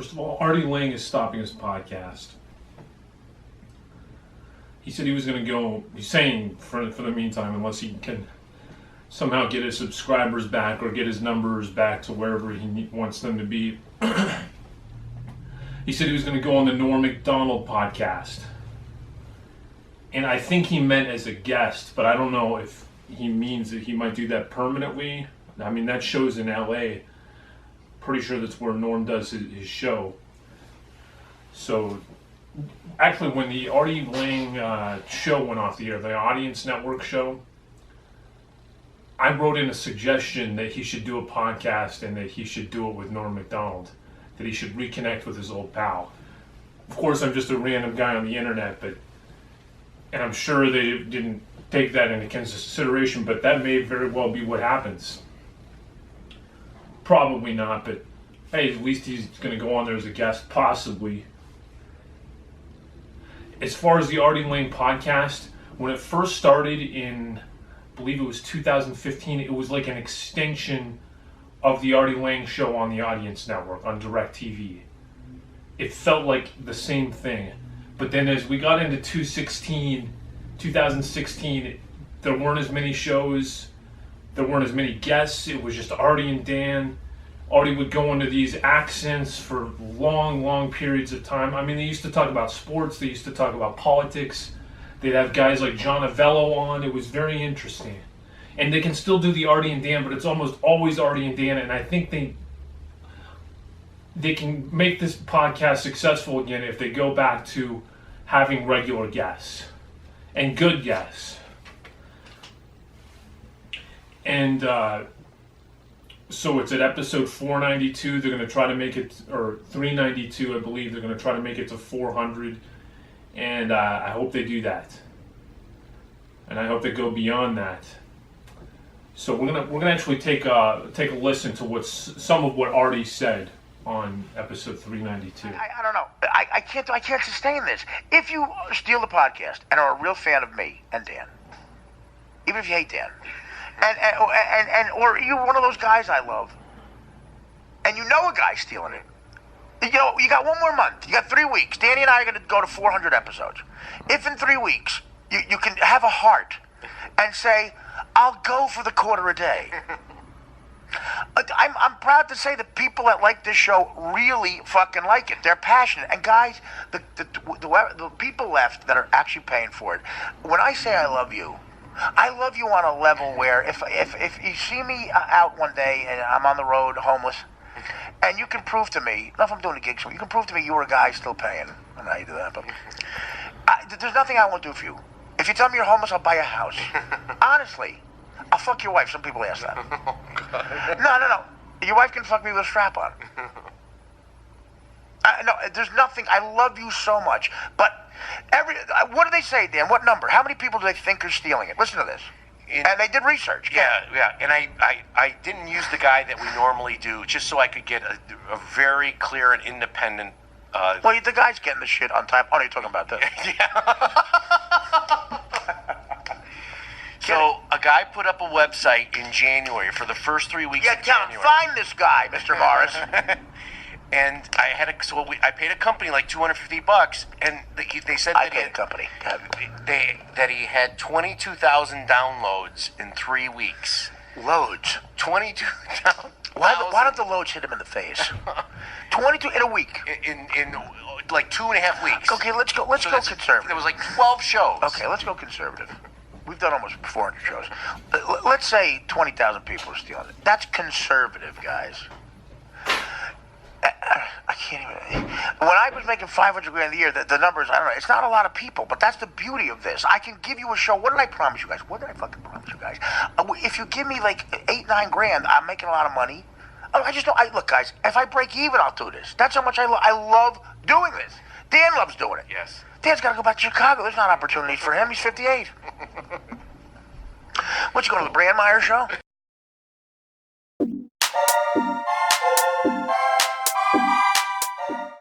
First of all, Artie Lange is stopping his podcast. He said he was going to go, he's saying for the meantime, unless he can somehow get his subscribers back or get his numbers back to wherever he wants them to be. He said he was going to go on the Norm Macdonald podcast. And I think he meant as a guest, but I don't know if he means that he might do that permanently. I mean, that show's in LA. Pretty sure that's where Norm does his show. So, actually, when the Artie Lange show went off the air, the Audience Network show, I wrote in a suggestion that he should do a podcast and that he should do it with Norm Macdonald, that he should reconnect with his old pal. Of course, I'm just a random guy on the internet, and I'm sure they didn't take that into consideration, but that may very well be what happens. Probably not, but hey, at least he's going to go on there as a guest, possibly. As far as the Artie Lange podcast, when it first started in, I believe it was 2015, it was like an extension of the Artie Lange show on the Audience Network, on DirecTV. It felt like the same thing. But then as we got into 2016, there weren't as many shows, there weren't as many guests, it was just Artie and Dan. Artie would go into these accents for long, long periods of time. I mean, they used to talk about sports, they used to talk about politics. They'd have guys like John Avello on. It was very interesting. And they can still do the Artie and Dan, but it's almost always Artie and Dan, and I think they can make this podcast successful again if they go back to having regular guests and good guests. And so it's at episode 492. They're going to try to make it, or 392, I believe. They're going to try to make it to 400. And I hope they do that. And I hope they go beyond that. So we're gonna actually take a listen to some of what Artie said on episode 392. I don't know. I can't sustain this. If you steal the podcast and are a real fan of me and Dan, even if you hate Dan, and or you're one of those guys I love, and you know a guy stealing it, you got one more month. You got 3 weeks. Danny and I are going to go to 400 episodes. If in 3 weeks you can have a heart and say, I'll go for the quarter a day. I'm proud to say that people that like this show really fucking like it. They're passionate. And guys, the people left that are actually paying for it, when I say I love you on a level where if you see me out one day and I'm on the road homeless, and you can prove to me, not if I'm doing a gig, so you can prove to me you were a guy still paying. I don't know how you do that, but there's nothing I won't do for you. If you tell me you're homeless, I'll buy a house. Honestly, I'll fuck your wife. Some people ask that. No. Your wife can fuck me with a strap on. No, there's nothing. I love you so much. But what do they say, Dan? What number? How many people do they think are stealing it? Listen to this. And they did research. Yeah. And I didn't use the guy that we normally do just so I could get a very clear and independent. Well, the guy's getting the shit on time. Oh, no, you're talking about this. So a guy put up a website in January for the first 3 weeks of January. Find this guy, Mr. Morris. And I paid a company like $250, and they said that he had 22,000 downloads in 3 weeks. Loads. 22,000. Why don't the loads hit him in the face? 22 in a week. In like 2.5 weeks. Okay, let's go conservative. There was like 12 shows. Okay, let's go conservative. We've done almost 400 shows. Let's say 20,000 people are stealing it. That's conservative, guys. I can't even. When I was making $500,000 a year, the numbers, I don't know. It's not a lot of people, but that's the beauty of this. I can give you a show. What did I promise you guys? What did I fucking promise you guys? If you give me like $8-9 grand, I'm making a lot of money. I just don't. Look, guys. If I break even, I'll do this. That's how much I love doing this. Dan loves doing it. Yes. Dan's got to go back to Chicago. There's not opportunities for him. He's 58. What, you going to the Brandmeier show?